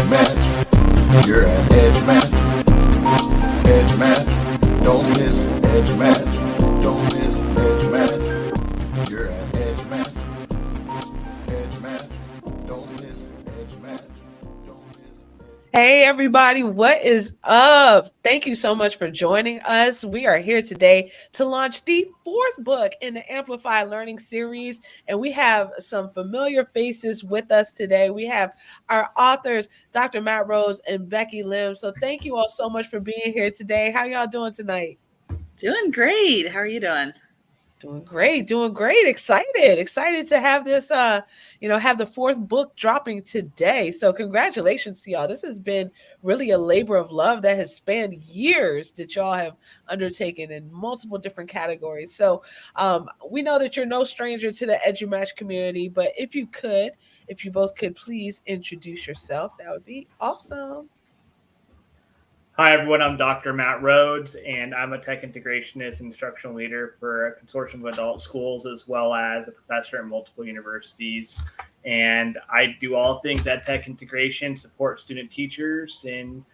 edge match. You're at edge match. Edge match. Don't miss edge match. Don't miss edge match. You're at edge match. Edge match. Don't miss edge match. Don't miss edge. Hey everybody, what is up? Thank you so much for joining us. We are here today to launch the fourth book in the Amplify Learning series, and we have some familiar faces with us today. We have our authors, Dr. Matt Rhodes and Becky Lim. So thank you all so much for being here today. How y'all doing tonight? Doing great. How are you doing? Doing great. Excited to have this, have the fourth book dropping today. So congratulations to y'all. This has been really a labor of love that has spanned years that y'all have undertaken in multiple different categories. So we know that you're no stranger to the EduMatch community, but if you both could please introduce yourself, that would be awesome. Hi, everyone. I'm Dr. Matt Rhodes, and I'm a tech integrationist and instructional leader for a consortium of adult schools, as well as a professor at multiple universities. And I do all things EdTech integration, support student teachers in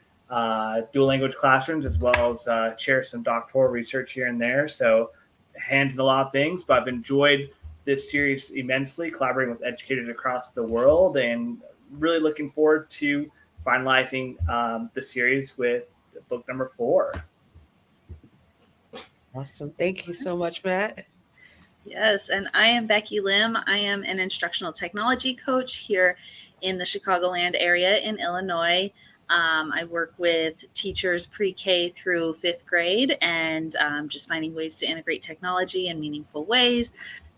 dual language classrooms, as well as share some doctoral research here and there. So hands in a lot of things, but I've enjoyed this series immensely, collaborating with educators across the world, and really looking forward to finalizing the series with book number 4. Awesome. Thank you so much, Matt. Yes, and I am Becky Lim. I am an instructional technology coach here in the Chicagoland area in Illinois. I work with teachers pre-K through 5th grade and just finding ways to integrate technology in meaningful ways,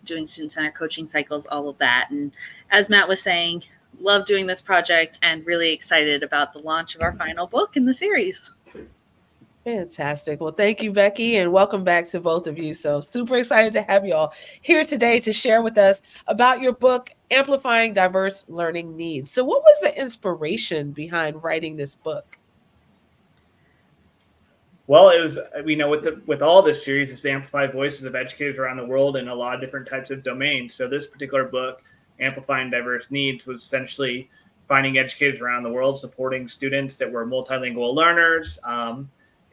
doing student-centered coaching cycles, all of that. And as Matt was saying, love doing this project and really excited about the launch of our final book in the series. Fantastic. Well, thank you, Becky, and welcome back to both of you. So super excited to have you all here today to share with us about your book, Amplifying Diverse Learning Needs. So what was the inspiration behind writing this book? Well, it was, with all this series, it's the amplified voices of educators around the world in a lot of different types of domains. So this particular book, Amplifying Diverse Needs, was essentially finding educators around the world supporting students that were multilingual learners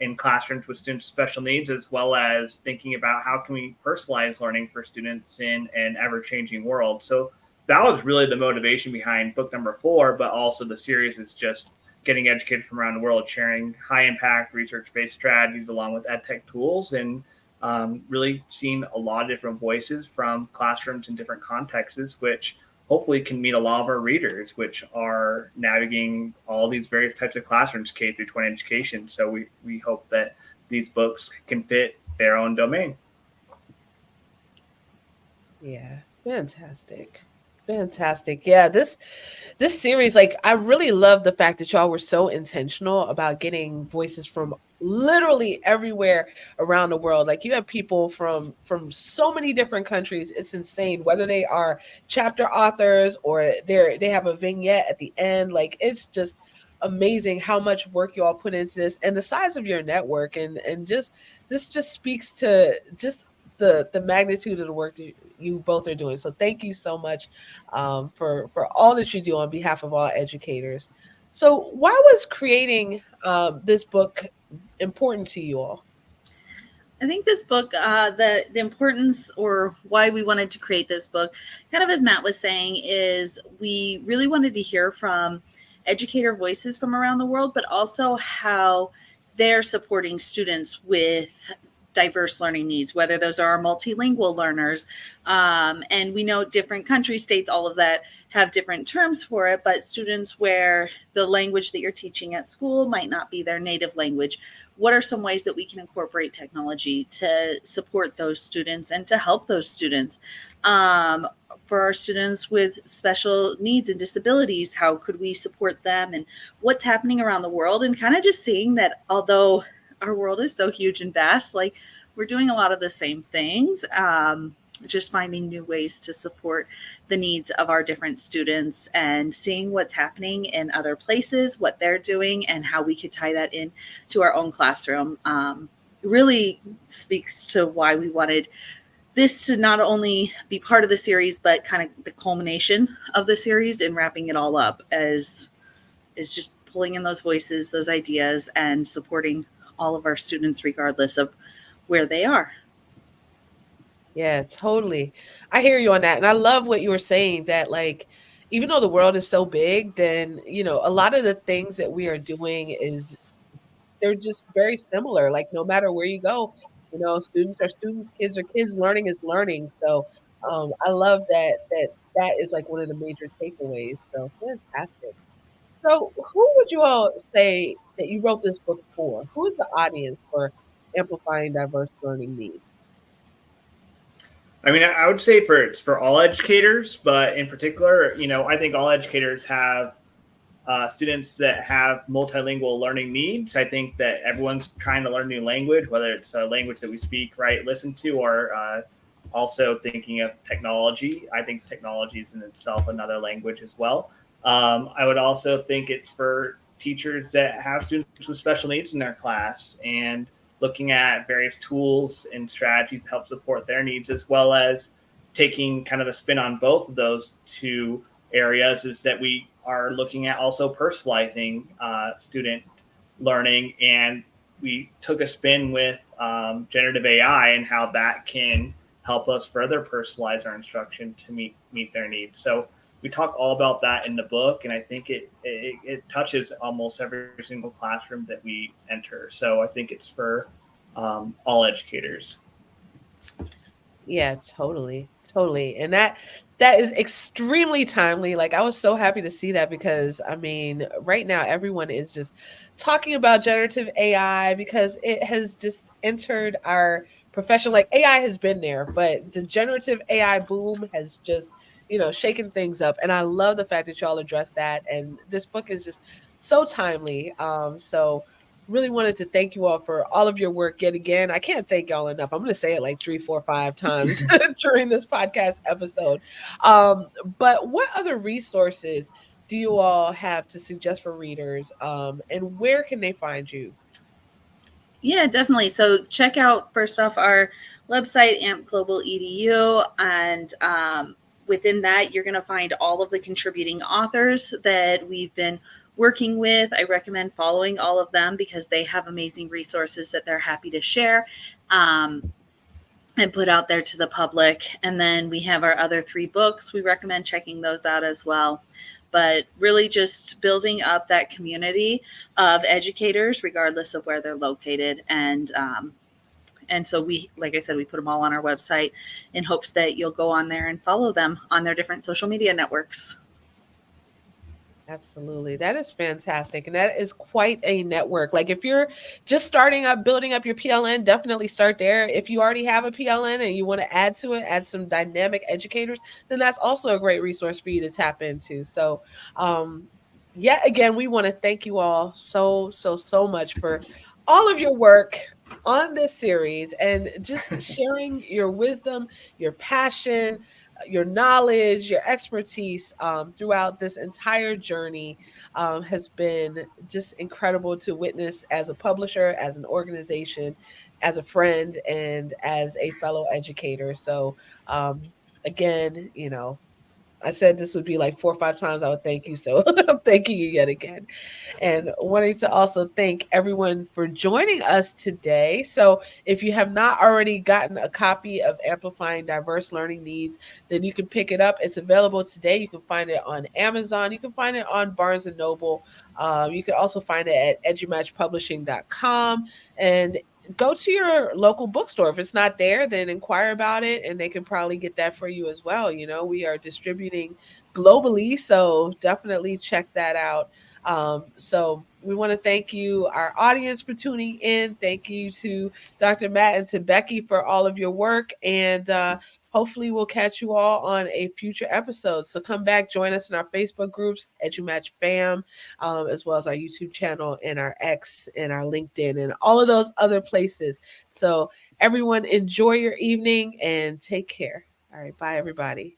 in classrooms with students with special needs, as well as thinking about how can we personalize learning for students in an ever-changing world. So that was really the motivation behind book number 4, but also the series is just getting educators from around the world sharing high-impact research-based strategies along with EdTech tools, and really seeing a lot of different voices from classrooms in different contexts, which hopefully can meet a lot of our readers, which are navigating all these various types of classrooms, K through 12 education. So we hope that these books can fit their own domain. Yeah, fantastic. Yeah, this series, I really love the fact that y'all were so intentional about getting voices from literally everywhere around the world. You have people from so many different countries. It's insane, whether they are chapter authors or they have a vignette at the end. It's just amazing how much work you all put into this, and the size of your network, and just this just speaks to just the magnitude of the work that you both are doing. So thank you so much for all that you do on behalf of all educators. So why was creating this book important to you all? I think this book, the importance, or why we wanted to create this book, kind of as Matt was saying, is we really wanted to hear from educator voices from around the world, but also how they're supporting students with diverse learning needs, whether those are multilingual learners. And we know different countries, states, all of that have different terms for it, but students where the language that you're teaching at school might not be their native language. What are some ways that we can incorporate technology to support those students and to help those students? For our students with special needs and disabilities, how could we support them, and what's happening around the world? And kind of just seeing that although our world is so huge and vast, we're doing a lot of the same things, just finding new ways to support the needs of our different students and seeing what's happening in other places, what they're doing, and how we could tie that in to our own classroom. Really speaks to why we wanted this to not only be part of the series, but kind of the culmination of the series and wrapping it all up as is just pulling in those voices, those ideas, and supporting all of our students regardless of where they are. Yeah, totally. I hear you on that. And I love what you were saying that like even though the world is so big, then, a lot of the things that we are doing is they're just very similar. Like no matter where you go, students are students, kids are kids, learning is learning. So I love that is like one of the major takeaways. So fantastic. So who would you all say that you wrote this book for? Who is the audience for Amplifying Diverse Learning Needs? I mean, I would say it's for all educators, but in particular, I think all educators have students that have multilingual learning needs. I think that everyone's trying to learn a new language, whether it's a language that we speak, write, listen to, or also thinking of technology. I think technology is in itself another language as well. I would also think it's for teachers that have students with special needs in their class and looking at various tools and strategies to help support their needs, as well as taking kind of a spin on both of those two areas is that we are looking at also personalizing student learning. And we took a spin with generative AI and how that can help us further personalize our instruction to meet their needs. So we talk all about that in the book, and I think it touches almost every single classroom that we enter. So I think it's for all educators. Yeah, totally. Totally. And that is extremely timely. Like I was so happy to see that because I mean, right now everyone is just talking about generative AI because it has just entered our profession. Like AI has been there, but the generative AI boom has just, shaken things up. And I love the fact that y'all address that. And this book is just so timely. So really wanted to thank you all for all of your work yet again. I can't thank y'all enough. I'm going to say it like 3, 4, 5 times during this podcast episode. But what other resources do you all have to suggest for readers? And where can they find you? Yeah, definitely. So check out first off our website, AMP Global EDU, and within that, you're going to find all of the contributing authors that we've been working with. I recommend following all of them because they have amazing resources that they're happy to share and put out there to the public. And then we have our other 3 books. We recommend checking those out as well. But really just building up that community of educators, regardless of where they're located. And so we, like I said, we put them all on our website in hopes that you'll go on there and follow them on their different social media networks. Absolutely. That is fantastic. And that is quite a network. Like if you're just starting up, building up your PLN, definitely start there. If you already have a PLN and you want to add to it, add some dynamic educators, then that's also a great resource for you to tap into. So, yet again, we want to thank you all so much for all of your work on this series and just sharing your wisdom, your passion, your knowledge, your expertise throughout this entire journey has been just incredible to witness as a publisher, as an organization, as a friend, and as a fellow educator. So again, I said this would be like 4 or 5 times I would thank you. So I'm thanking you yet again. And wanting to also thank everyone for joining us today. So if you have not already gotten a copy of Amplifying Diverse Learning Needs, then you can pick it up. It's available today. You can find it on Amazon. You can find it on Barnes & Noble. You can also find it at edumatchpublishing.com. And go to your local bookstore. If it's not there, then inquire about it and they can probably get that for you as well. We are distributing globally, so definitely check that out. So we want to thank you, our audience, for tuning in. Thank you to Dr. Matt and to Becky for all of your work. And hopefully we'll catch you all on a future episode. So come back, join us in our Facebook groups, EduMatch Fam, as well as our YouTube channel and our X and our LinkedIn and all of those other places. So everyone enjoy your evening and take care. All right. Bye, everybody.